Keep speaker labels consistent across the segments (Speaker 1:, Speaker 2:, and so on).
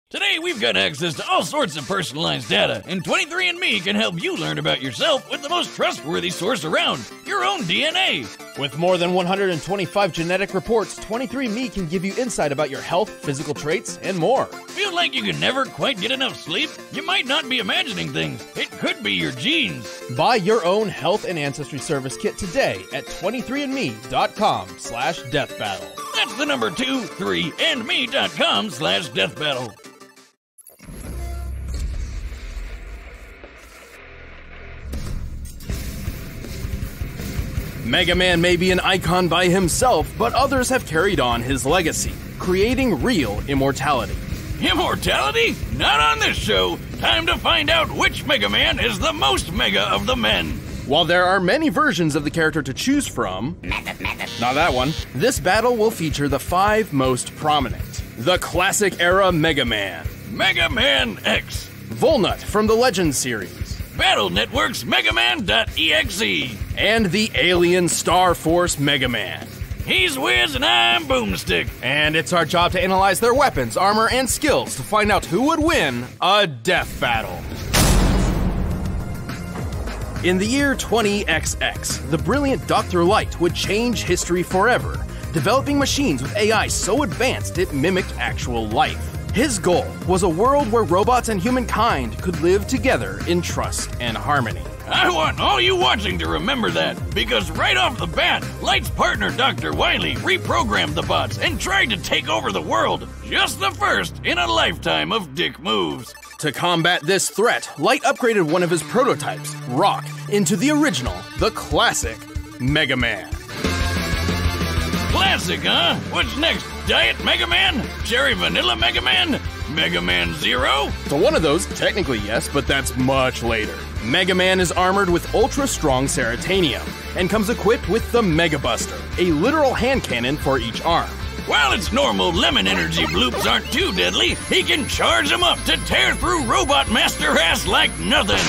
Speaker 1: Today, we've got access to all sorts of personalized data, and 23andMe can help you learn about yourself with the most trustworthy source around, your own DNA.
Speaker 2: With more than 125 genetic reports, 23andMe can give you insight about your health, physical traits, and more.
Speaker 1: Feel like you can never quite get enough sleep? You might not be imagining things. It could be your genes.
Speaker 2: Buy your own health and ancestry service kit today at 23andme.com/deathbattle.
Speaker 1: That's the number 23andme.com/deathbattle.
Speaker 2: Mega Man may be an icon by himself, but others have carried on his legacy, creating real immortality.
Speaker 1: Immortality? Not on this show. Time to find out which Mega Man is the most mega of the men.
Speaker 2: While there are many versions of the character to choose from, not that one, this battle will feature the 5 most prominent. The classic era Mega Man.
Speaker 1: Mega Man X.
Speaker 2: Volnut from the Legends series.
Speaker 1: Battle Network's Mega Man.exe.
Speaker 2: And the Alien Star Force Mega Man.
Speaker 1: He's Wiz and I'm Boomstick.
Speaker 2: And it's our job to analyze their weapons, armor, and skills to find out who would win a death battle. In the year 20XX, the brilliant Dr. Light would change history forever, developing machines with AI so advanced it mimicked actual life. His goal was a world where robots and humankind could live together in trust and harmony.
Speaker 1: I want all you watching to remember that, because right off the bat, Light's partner Dr. Wily reprogrammed the bots and tried to take over the world. Just the first in a lifetime of dick moves.
Speaker 2: To combat this threat, Light upgraded one of his prototypes, Rock, into the original, the classic, Mega Man.
Speaker 1: Classic, huh? What's next? Diet Mega Man? Cherry Vanilla Mega Man? Mega Man Zero?
Speaker 2: So one of those, technically yes, but that's much later. Mega Man is armored with ultra-strong Ceratanium, and comes equipped with the Mega Buster, a literal hand cannon for each arm.
Speaker 1: While its normal lemon energy bloops aren't too deadly, he can charge them up to tear through Robot Master ass like nothing.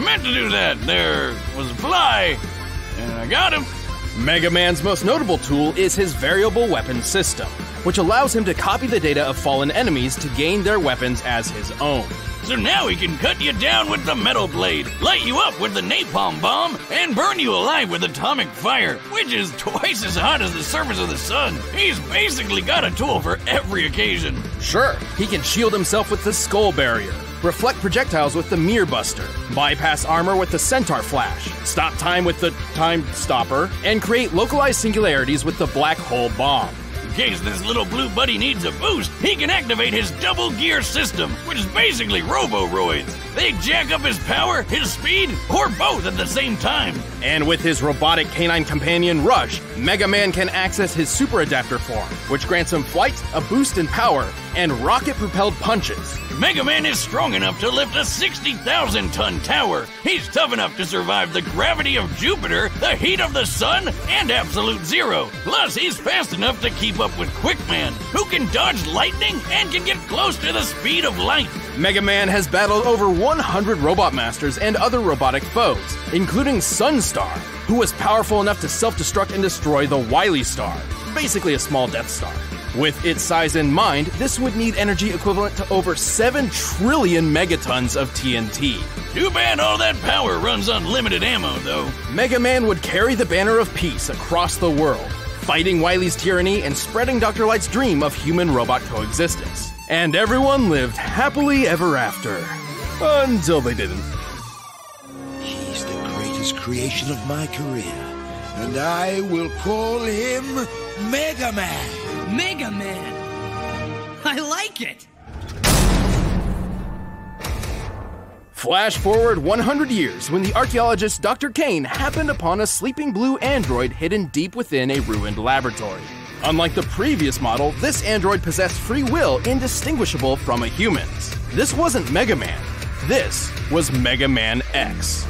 Speaker 1: Meant to do that. There was a fly, and I got him.
Speaker 2: Mega Man's most notable tool is his variable weapon system, which allows him to copy the data of fallen enemies to gain their weapons as his own.
Speaker 1: So now he can cut you down with the metal blade, light you up with the napalm bomb, and burn you alive with atomic fire, which is twice as hot as the surface of the sun. He's basically got a tool for every occasion.
Speaker 2: Sure, he can shield himself with the Skull Barrier, reflect projectiles with the Mirror Buster, bypass armor with the Centaur Flash, stop time with the Time Stopper, and create localized singularities with the Black Hole Bomb.
Speaker 1: In case this little blue buddy needs a boost, he can activate his double gear system, which is basically Roboroids. They jack up his power, his speed, or both at the same time.
Speaker 2: And with his robotic canine companion Rush, Mega Man can access his Super Adapter form, which grants him flight, a boost in power, and rocket-propelled punches.
Speaker 1: Mega Man is strong enough to lift a 60,000-ton tower. He's tough enough to survive the gravity of Jupiter, the heat of the sun, and absolute zero. Plus, he's fast enough to keep up with Quickman, who can dodge lightning and can get close to the speed of light.
Speaker 2: Mega Man has battled over 100 Robot Masters and other robotic foes, including Sunstar, who was powerful enough to self-destruct and destroy the Wily Star, basically a small Death Star. With its size in mind, this would need energy equivalent to over 7 trillion megatons of TNT.
Speaker 1: Too bad all that power runs on limited ammo, though.
Speaker 2: Mega Man would carry the banner of peace across the world, fighting Wily's tyranny and spreading Dr. Light's dream of human-robot coexistence. And everyone lived happily ever after. Until they didn't.
Speaker 3: He's the greatest creation of my career, and I will call him Mega Man.
Speaker 4: Mega Man! I like it!
Speaker 2: Flash forward 100 years when the archaeologist Dr. Kane happened upon a sleeping blue android hidden deep within a ruined laboratory. Unlike the previous model, this android possessed free will indistinguishable from a human's. This wasn't Mega Man. This was Mega Man X.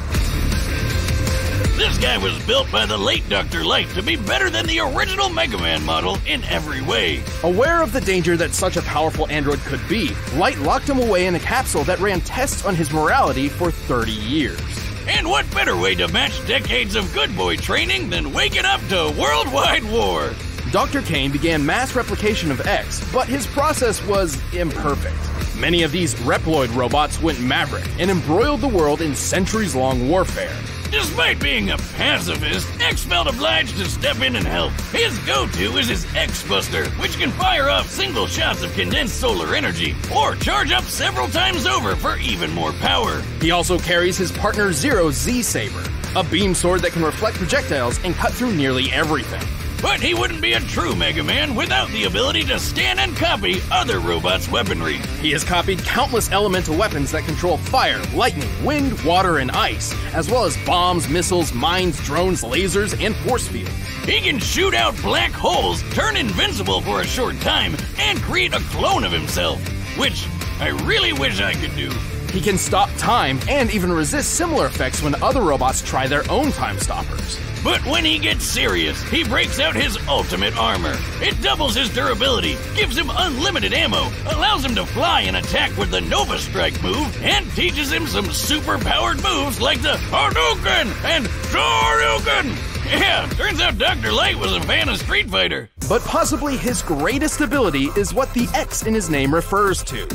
Speaker 1: This guy was built by the late Dr. Light to be better than the original Mega Man model in every way.
Speaker 2: Aware of the danger that such a powerful android could be, Light locked him away in a capsule that ran tests on his morality for 30 years.
Speaker 1: And what better way to match decades of good boy training than waking up to worldwide war?
Speaker 2: Dr. Kane began mass replication of X, but his process was imperfect. Many of these Reploid robots went maverick and embroiled the world in centuries-long warfare.
Speaker 1: Despite being a pacifist, X felt obliged to step in and help. His go-to is his X-Buster, which can fire off single shots of condensed solar energy, or charge up several times over for even more power.
Speaker 2: He also carries his partner Zero's Z-Saber, a beam sword that can reflect projectiles and cut through nearly everything.
Speaker 1: But he wouldn't be a true Mega Man without the ability to scan and copy other robots' weaponry.
Speaker 2: He has copied countless elemental weapons that control fire, lightning, wind, water, and ice, as well as bombs, missiles, mines, drones, lasers, and force fields.
Speaker 1: He can shoot out black holes, turn invincible for a short time, and create a clone of himself, which I really wish I could do.
Speaker 2: He can stop time and even resist similar effects when other robots try their own time stoppers.
Speaker 1: But when he gets serious, he breaks out his ultimate armor. It doubles his durability, gives him unlimited ammo, allows him to fly and attack with the Nova Strike move, and teaches him some super-powered moves like the Hadouken and Shoryuken. Yeah, turns out Dr. Light was a fan of Street Fighter.
Speaker 2: But possibly his greatest ability is what the X in his name refers to.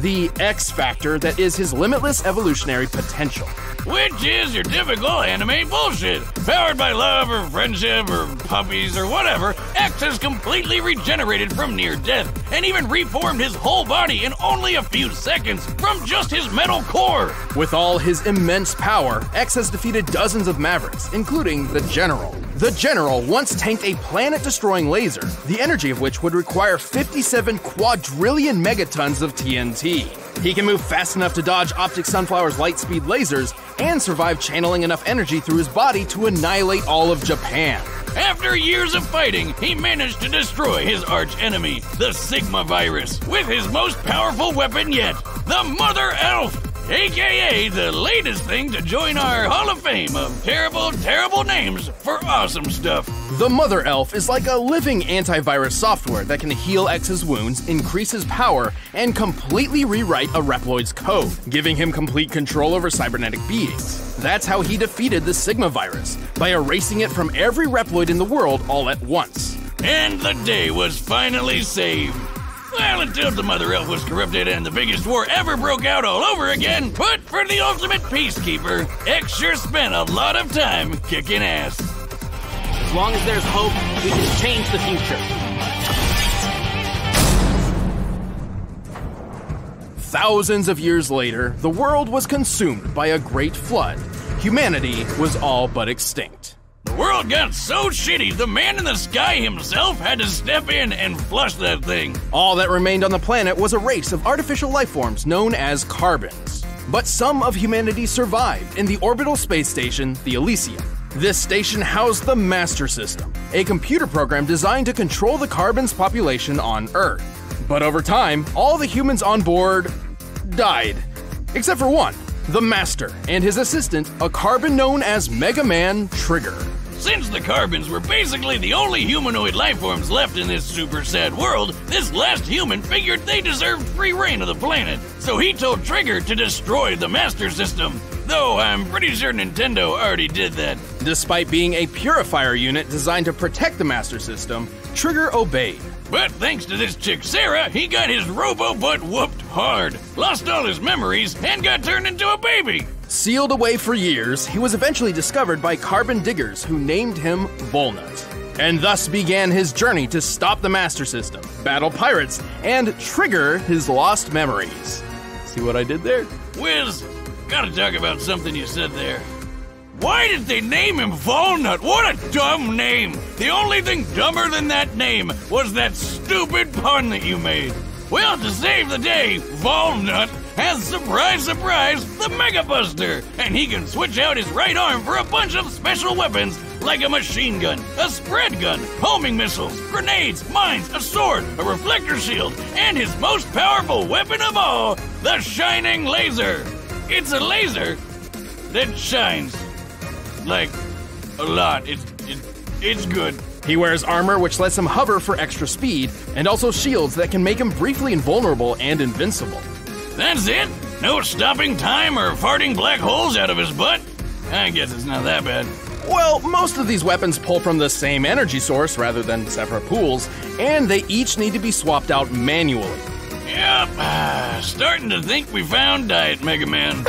Speaker 2: The X factor that is his limitless evolutionary potential.
Speaker 1: Which is your typical anime bullshit. Powered by love or friendship or puppies or whatever, X has completely regenerated from near death and even reformed his whole body in only a few seconds from just his metal core.
Speaker 2: With all his immense power, X has defeated dozens of Mavericks, including the General. The General once tanked a planet-destroying laser, the energy of which would require 57 quadrillion megatons of TNT. He can move fast enough to dodge Optic Sunflower's light-speed lasers and survive channeling enough energy through his body to annihilate all of Japan.
Speaker 1: After years of fighting, he managed to destroy his arch-enemy, the Sigma virus, with his most powerful weapon yet, the Mother Elf, aka the latest thing to join our Hall of Fame of terrible, terrible names for awesome stuff.
Speaker 2: The Mother Elf is like a living antivirus software that can heal X's wounds, increase his power, and completely rewrite a Reploid's code, giving him complete control over cybernetic beings. That's how he defeated the Sigma virus, by erasing it from every Reploid in the world all at once.
Speaker 1: And the day was finally saved. Well, until the Mother Elf was corrupted and the biggest war ever broke out all over again, but for the ultimate peacekeeper, X sure spent a lot of time kicking ass.
Speaker 5: As long as there's hope, we can change the future.
Speaker 2: Thousands of years later, the world was consumed by a great flood. Humanity was all but extinct.
Speaker 1: The world got so shitty, the man in the sky himself had to step in and flush that thing.
Speaker 2: All that remained on the planet was a race of artificial life forms known as carbons. But some of humanity survived in the orbital space station, the Elysium. This station housed the Master System, a computer program designed to control the carbons' population on Earth. But over time, all the humans on board died. Except for one, the Master, and his assistant, a carbon known as Mega Man Trigger.
Speaker 1: Since the carbons were basically the only humanoid life forms left in this super sad world, this last human figured they deserved free reign of the planet. So he told Trigger to destroy the Master System. Though I'm pretty sure Nintendo already did that.
Speaker 2: Despite being a purifier unit designed to protect the Master System, Trigger obeyed.
Speaker 1: But thanks to this chick Sarah, he got his robo-butt whooped hard, lost all his memories, and got turned into a baby.
Speaker 2: Sealed away for years, he was eventually discovered by carbon diggers who named him Volnut. And thus began his journey to stop the Master System, battle pirates, and trigger his lost memories. See what I did there?
Speaker 1: Wiz, gotta talk about something you said there. Why did they name him Volnut? What a dumb name! The only thing dumber than that name was that stupid pun that you made. Well, to save the day, Volnut has, surprise, surprise, the Mega Buster, and he can switch out his right arm for a bunch of special weapons like a machine gun, a spread gun, homing missiles, grenades, mines, a sword, a reflector shield, and his most powerful weapon of all, the Shining Laser. It's a laser that shines. Like, a lot. It's good.
Speaker 2: He wears armor which lets him hover for extra speed, and also shields that can make him briefly invulnerable and invincible.
Speaker 1: That's it? No stopping time or farting black holes out of his butt? I guess it's not that bad.
Speaker 2: Well, most of these weapons pull from the same energy source rather than separate pools, and they each need to be swapped out manually.
Speaker 1: Yep, starting to think we found Diet Mega Man.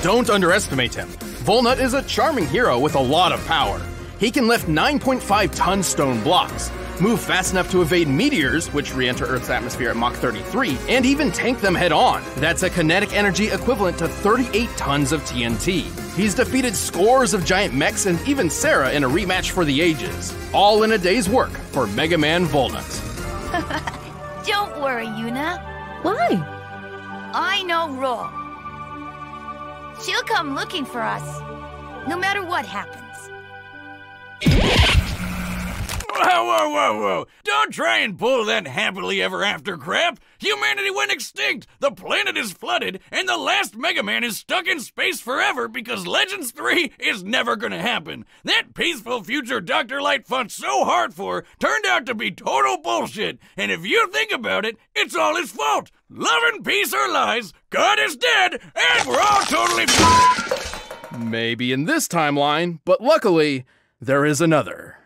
Speaker 2: Don't underestimate him. Volnut is a charming hero with a lot of power. He can lift 9.5-ton stone blocks, move fast enough to evade meteors, which re-enter Earth's atmosphere at Mach 33, and even tank them head-on. That's a kinetic energy equivalent to 38 tons of TNT. He's defeated scores of giant mechs and even Sarah in a rematch for the ages. All in a day's work for Mega Man Volnut.
Speaker 6: Don't worry, Yuna.
Speaker 7: Why?
Speaker 6: I know Ro. She'll come looking for us, no matter what happens.
Speaker 1: Whoa. Don't try and pull that happily ever after crap. Humanity went extinct, the planet is flooded, and the last Mega Man is stuck in space forever because Legends 3 is never gonna happen. That peaceful future Dr. Light fought so hard for turned out to be total bullshit, and if you think about it, it's all his fault. Love and peace are lies, God is dead, and we're all totally
Speaker 2: Maybe in this timeline, but luckily, there is another.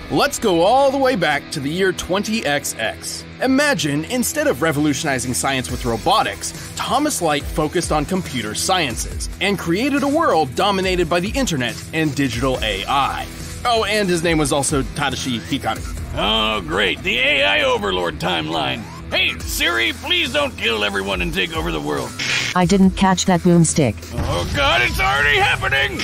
Speaker 2: Let's go all the way back to the year 20XX. Imagine, instead of revolutionizing science with robotics, Thomas Light focused on computer sciences and created a world dominated by the internet and digital AI. Oh, and his name was also Tadashi Hikari.
Speaker 1: Oh, great, the AI Overlord timeline. Hey, Siri, please don't kill everyone and take over the world.
Speaker 7: I didn't catch that boomstick.
Speaker 1: Oh God, it's already happening!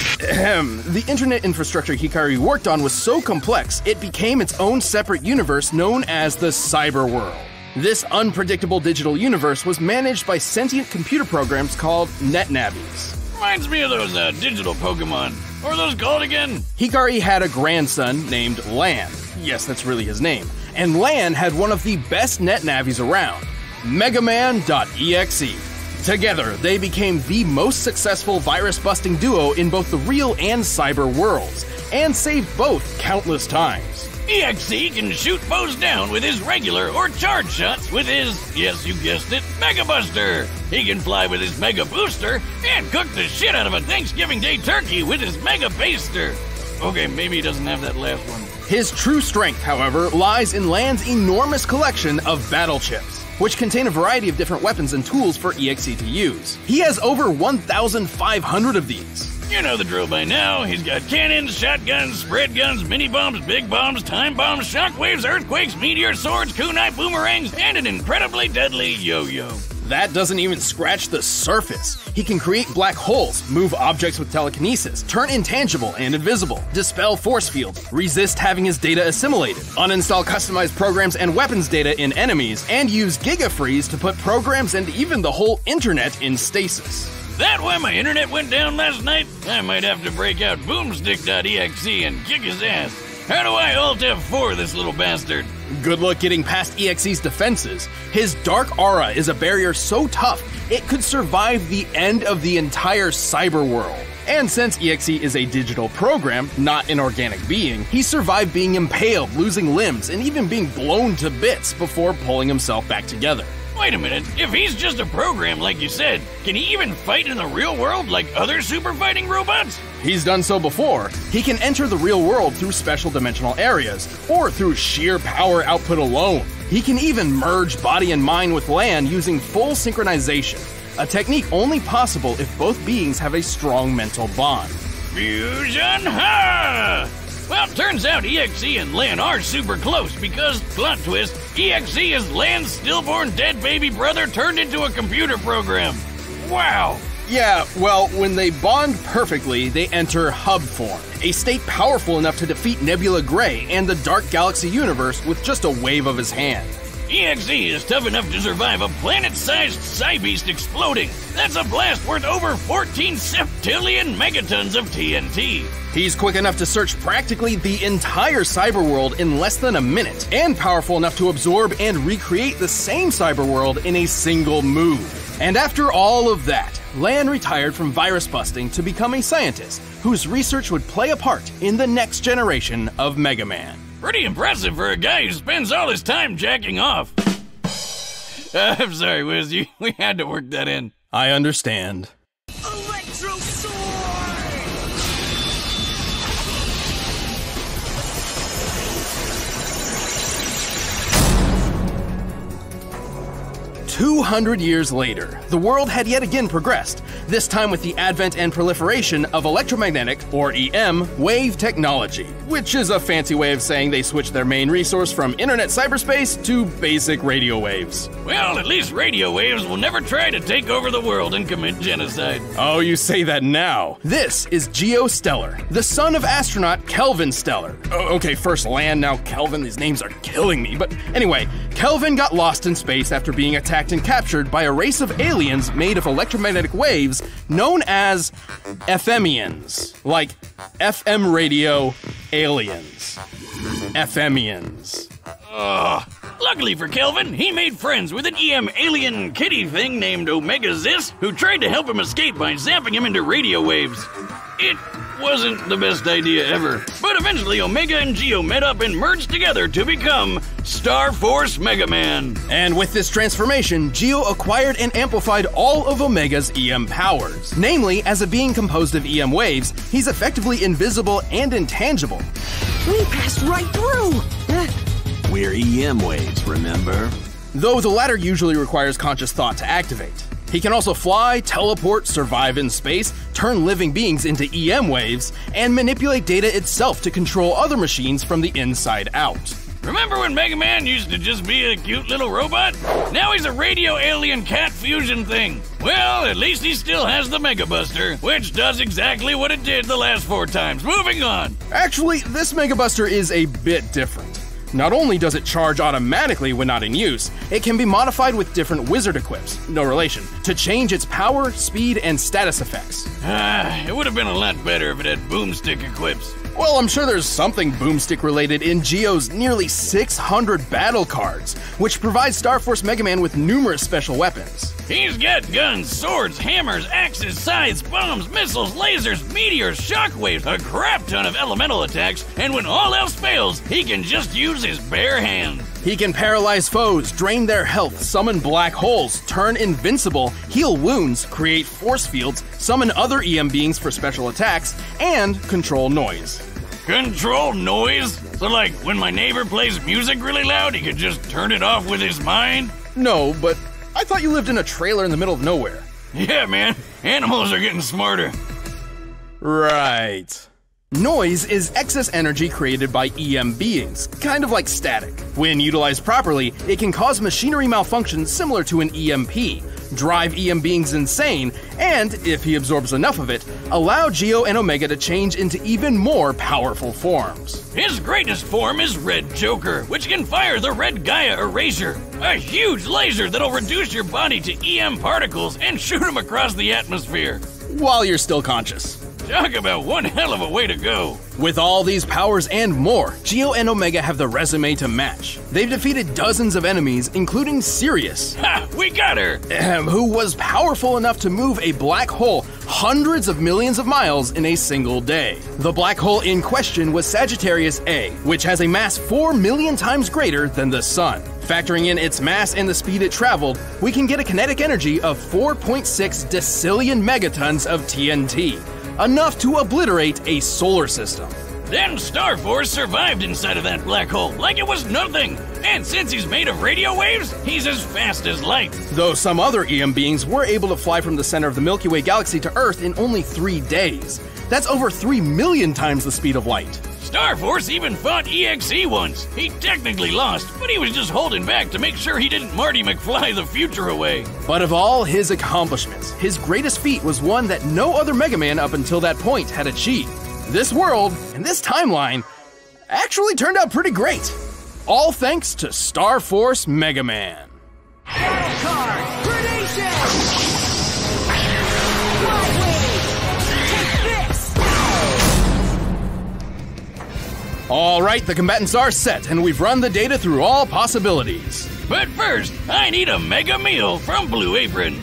Speaker 2: The internet infrastructure Hikari worked on was so complex, it became its own separate universe known as the Cyber World. This unpredictable digital universe was managed by sentient computer programs called NetNavies.
Speaker 1: Reminds me of those digital Pokemon. What are those called again?
Speaker 2: Hikari had a grandson named Lan. Yes, that's really his name. And Lan had one of the best NetNavies around, Megaman.exe. Together, they became the most successful virus-busting duo in both the real and cyber worlds, and saved both countless times.
Speaker 1: EXE can shoot foes down with his regular or charge shots with his, yes you guessed it, Mega Buster. He can fly with his Mega Booster, and cook the shit out of a Thanksgiving Day turkey with his Mega Baster. Okay, maybe he doesn't have that last one.
Speaker 2: His true strength, however, lies in Lan's enormous collection of battle chips, which contain a variety of different weapons and tools for EXE to use. He has over 1,500 of these.
Speaker 1: You know the drill by now. He's got cannons, shotguns, spread guns, mini bombs, big bombs, time bombs, shockwaves, earthquakes, meteor swords, kunai boomerangs, and an incredibly deadly yo-yo.
Speaker 2: That doesn't even scratch the surface. He can create black holes, move objects with telekinesis, turn intangible and invisible, dispel force fields, resist having his data assimilated, uninstall customized programs and weapons data in enemies, and use GigaFreeze to put programs and even the whole internet in stasis.
Speaker 1: That why my internet went down last night? I might have to break out boomstick.exe and kick his ass. How do I Alt F4 this little bastard?
Speaker 2: Good luck getting past EXE's defenses. His dark aura is a barrier so tough, it could survive the end of the entire cyber world. And since EXE is a digital program, not an organic being, he survived being impaled, losing limbs, and even being blown to bits before pulling himself back together.
Speaker 1: Wait a minute, if he's just a program like you said, can he even fight in the real world like other super fighting robots?
Speaker 2: He's done so before. He can enter the real world through special dimensional areas, or through sheer power output alone. He can even merge body and mind with Lan using full synchronization, a technique only possible if both beings have a strong mental bond.
Speaker 1: Fusion ha! Well, turns out EXE and Lan are super close because, plot twist, EXE is Lan's stillborn dead baby brother turned into a computer program. Wow!
Speaker 2: Yeah, well, when they bond perfectly, they enter hub form, a state powerful enough to defeat Nebula Gray and the Dark Galaxy universe with just a wave of his hand.
Speaker 1: EXE is tough enough to survive a planet-sized Psybeast exploding. That's a blast worth over 14 septillion megatons of TNT.
Speaker 2: He's quick enough to search practically the entire cyber world in less than a minute, and powerful enough to absorb and recreate the same cyber world in a single move. And after all of that, Lan retired from virus busting to become a scientist whose research would play a part in the next generation of Mega Man.
Speaker 1: Pretty impressive for a guy who spends all his time jacking off. I'm sorry, Wiz, we had to work that in.
Speaker 2: I understand.
Speaker 4: Electro Sword!
Speaker 2: 200 years later, the world had yet again progressed, this time with the advent and proliferation of electromagnetic, or EM, wave technology, which is a fancy way of saying they switched their main resource from internet cyberspace to basic radio waves.
Speaker 1: Well, at least radio waves will never try to take over the world and commit genocide.
Speaker 2: Oh, you say that now. This is Geo Stellar, the son of astronaut Kelvin Stellar. Okay, first Land, now Kelvin, these names are killing me. But anyway, Kelvin got lost in space after being attacked and captured by a race of aliens made of electromagnetic waves known as FMians. Like FM radio aliens. FMians.
Speaker 1: Luckily for Kelvin, he made friends with an EM alien kitty thing named Omega Zis, who tried to help him escape by zapping him into radio waves. It wasn't the best idea ever, but eventually Omega and Geo met up and merged together to become Star Force Mega Man.
Speaker 2: And with this transformation, Geo acquired and amplified all of Omega's EM powers. Namely, as a being composed of EM waves, he's effectively invisible and intangible.
Speaker 4: We passed right through!
Speaker 8: We're EM waves, remember?
Speaker 2: Though the latter usually requires conscious thought to activate. He can also fly, teleport, survive in space, turn living beings into EM waves, and manipulate data itself to control other machines from the inside out.
Speaker 1: Remember when Mega Man used to just be a cute little robot? Now he's a radio alien cat fusion thing. Well, at least he still has the Mega Buster, which does exactly what it did the last 4 times. Moving on.
Speaker 2: Actually, this Mega Buster is a bit different. Not only does it charge automatically when not in use, it can be modified with different wizard equips, no relation, to change its power, speed, and status effects.
Speaker 1: It would have been a lot better if it had boomstick equips.
Speaker 2: Well, I'm sure there's something boomstick related in Geo's nearly 600 battle cards, which provides Star Force Mega Man with numerous special weapons.
Speaker 1: He's got guns, swords, hammers, axes, scythes, bombs, missiles, lasers, meteors, shockwaves, a crap ton of elemental attacks, and when all else fails, he can just use his bare hand.
Speaker 2: He can paralyze foes, drain their health, summon black holes, turn invincible, heal wounds, create force fields, summon other EM beings for special attacks, and control noise.
Speaker 1: Control noise? So like, when my neighbor plays music really loud, he could just turn it off with his mind?
Speaker 2: No, but I thought you lived in a trailer in the middle of nowhere.
Speaker 1: Yeah, man. Animals are getting smarter.
Speaker 2: Right. Noise is excess energy created by EM beings, kind of like static. When utilized properly, it can cause machinery malfunction similar to an EMP, drive EM beings insane, and, if he absorbs enough of it, allow Geo and Omega to change into even more powerful forms.
Speaker 1: His greatest form is Red Joker, which can fire the Red Gaia Erasure, a huge laser that'll reduce your body to EM particles and shoot them across the atmosphere.
Speaker 2: While you're still conscious.
Speaker 1: Talk about one hell of a way to go.
Speaker 2: With all these powers and more, Geo and Omega have the resume to match. They've defeated dozens of enemies, including Sirius.
Speaker 1: Ha! We got her!
Speaker 2: Who was powerful enough to move a black hole hundreds of millions of miles in a single day. The black hole in question was Sagittarius A, which has a mass 4 million times greater than the Sun. Factoring in its mass and the speed it traveled, we can get a kinetic energy of 4.6 decillion megatons of TNT. Enough to obliterate a solar system.
Speaker 1: Then Star Force survived inside of that black hole like it was nothing. And since he's made of radio waves, he's as fast as light.
Speaker 2: Though some other EM beings were able to fly from the center of the Milky Way galaxy to Earth in only 3 days. That's over 3 million times the speed of light.
Speaker 1: Star Force even fought EXE once. He technically lost, but he was just holding back to make sure he didn't Marty McFly the future away.
Speaker 2: But of all his accomplishments, his greatest feat was one that no other Mega Man up until that point had achieved. This world, and this timeline, actually turned out pretty great. All thanks to Star Force Mega Man.
Speaker 4: Battle card! Grenation!
Speaker 2: All right, the combatants are set, and we've run the data through all possibilities.
Speaker 1: But first, I need a mega meal from Blue Apron.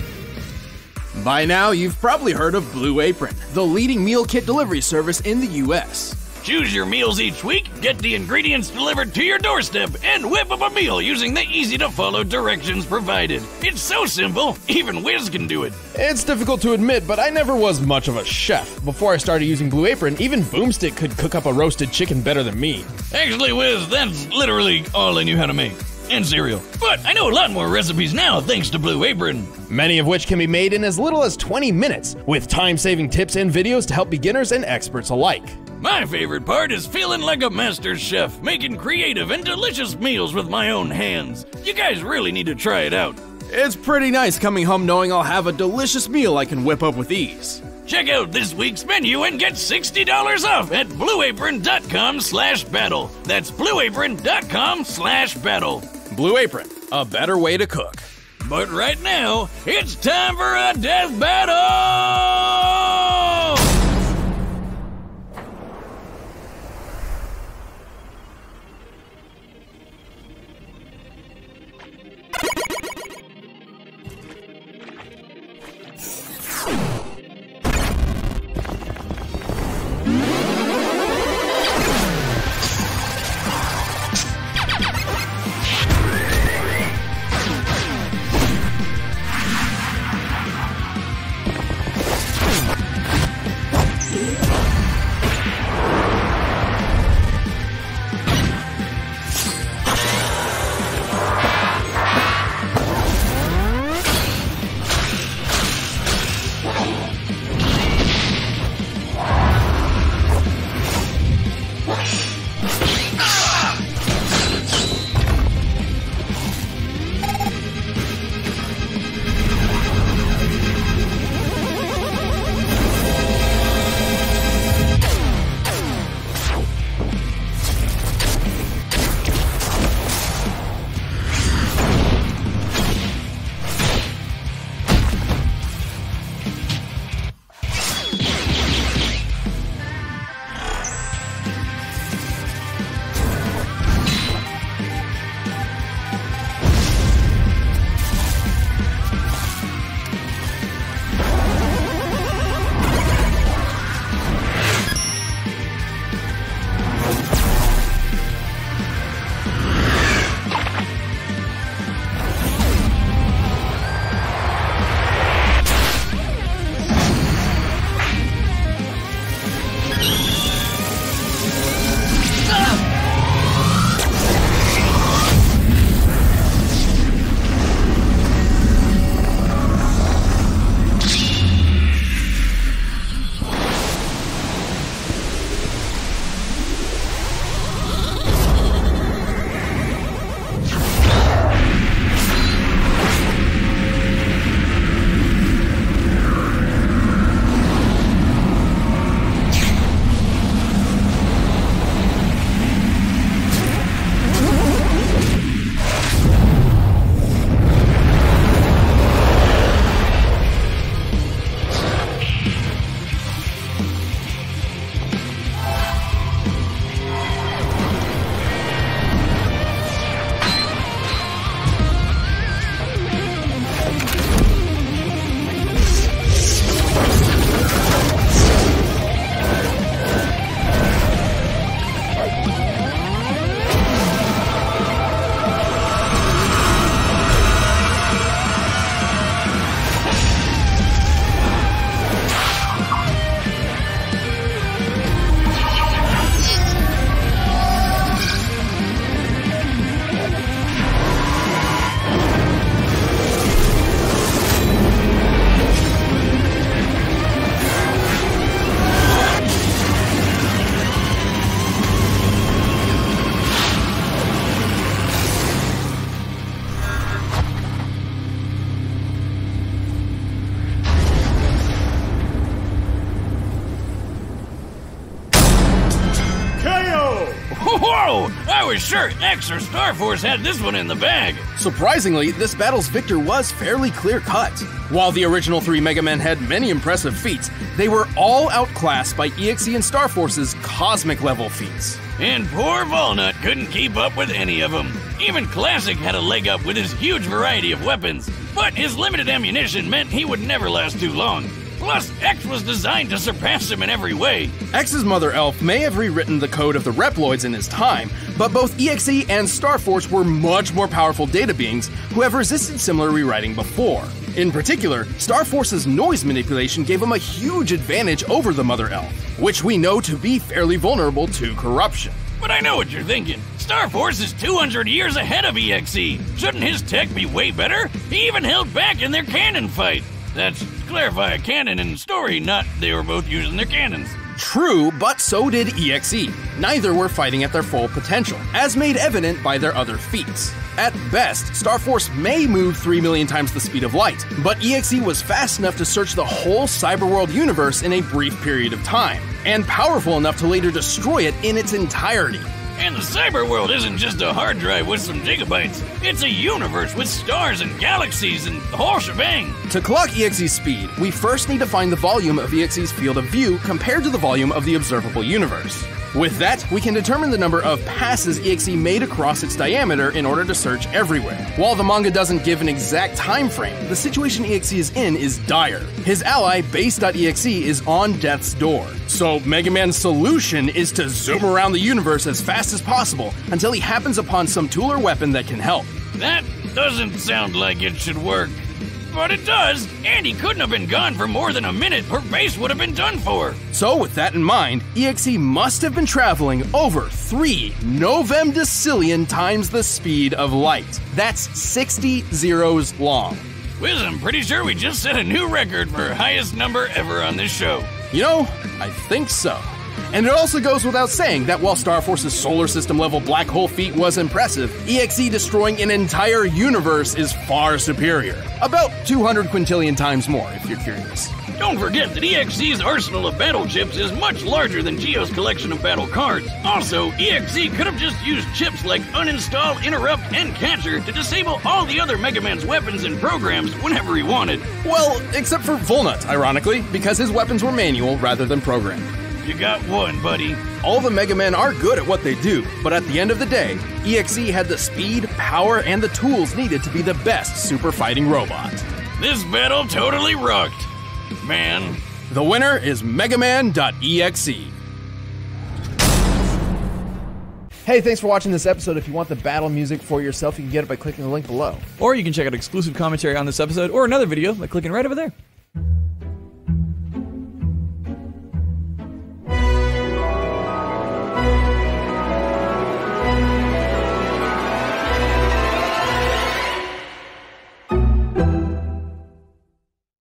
Speaker 2: By now, you've probably heard of Blue Apron, the leading meal kit delivery service in the US.
Speaker 1: Choose your meals each week, get the ingredients delivered to your doorstep, and whip up a meal using the easy-to-follow directions provided. It's so simple, even Wiz can do it.
Speaker 9: It's difficult to admit, but I never was much of a chef. Before I started using Blue Apron, even Boomstick could cook up a roasted chicken better than me.
Speaker 1: Actually, Wiz, that's literally all I knew how to make. and cereal. But I know a lot more recipes now thanks to Blue Apron.
Speaker 9: Many of which can be made in as little as 20 minutes, with time-saving tips and videos to help beginners and experts alike.
Speaker 1: My favorite part is feeling like a master chef, making creative and delicious meals with my own hands. You guys really need to try it out.
Speaker 2: It's pretty nice coming home knowing I'll have a delicious meal I can whip up with ease.
Speaker 1: Check out this week's menu and get $60 off at blueapron.com/battle. That's blueapron.com/battle.
Speaker 2: Blue Apron, a better way to cook.
Speaker 1: But right now, it's time for a death battle! Whoa! I was sure X or Star Force had this one in the bag.
Speaker 2: Surprisingly, this battle's victor was fairly clear-cut. While the original 3 Mega Men had many impressive feats, they were all outclassed by EXE and Star Force's cosmic-level feats.
Speaker 1: And poor Walnut couldn't keep up with any of them. Even Classic had a leg up with his huge variety of weapons, but his limited ammunition meant he would never last too long. Plus, X was designed to surpass him in every way.
Speaker 2: X's Mother Elf may have rewritten the code of the Reploids in his time, but both EXE and Star Force were much more powerful data beings who have resisted similar rewriting before. In particular, Star Force's noise manipulation gave him a huge advantage over the Mother Elf, which we know to be fairly vulnerable to corruption.
Speaker 1: But I know what you're thinking. Star Force is 200 years ahead of EXE. Shouldn't his tech be way better? He even held back in their cannon fight. That's, to clarify, a canon and story, not they were both using their cannons.
Speaker 2: True, but so did EXE. Neither were fighting at their full potential, as made evident by their other feats. At best, Star Force may move 3 million times the speed of light, but EXE was fast enough to search the whole cyberworld universe in a brief period of time, and powerful enough to later destroy it in its entirety.
Speaker 1: And the cyberworld isn't just a hard drive with some gigabytes. It's a universe with stars and galaxies and the whole shebang.
Speaker 2: To clock EXE's speed, we first need to find the volume of EXE's field of view compared to the volume of the observable universe. With that, we can determine the number of passes EXE made across its diameter in order to search everywhere. While the manga doesn't give an exact time frame, the situation EXE is in is dire. His ally, Base.exe, is on death's door. So Mega Man's solution is to zoom around the universe as fast as possible until he happens upon some tool or weapon that can help.
Speaker 1: That doesn't sound like it should work. But it does, and he couldn't have been gone for more than a minute or Base would have been done for.
Speaker 2: So with that in mind, EXE must have been traveling over 3 novemdecillion times the speed of light. That's 60 zeros long.
Speaker 1: Wiz, I'm pretty sure we just set a new record for highest number ever on this show.
Speaker 2: You know, I think so. And it also goes without saying that while Star Force's solar system level black hole feat was impressive, EXE destroying an entire universe is far superior. About 200 quintillion times more, if you're curious.
Speaker 1: Don't forget that EXE's arsenal of battle chips is much larger than Geo's collection of battle cards. Also, EXE could have just used chips like Uninstall, Interrupt, and Catcher to disable all the other Mega Man's weapons and programs whenever he wanted.
Speaker 2: Well, except for Volnut, ironically, because his weapons were manual rather than programmed.
Speaker 1: You got one, buddy.
Speaker 2: All the Mega Men are good at what they do, but at the end of the day, EXE had the speed, power, and the tools needed to be the best super fighting robot.
Speaker 1: This battle totally rocked, man.
Speaker 2: The winner is Megaman.exe.
Speaker 9: Hey, thanks for watching this episode. If you want the battle music for yourself, you can get it by clicking the link below.
Speaker 10: Or you can check out exclusive commentary on this episode or another video by clicking right over there.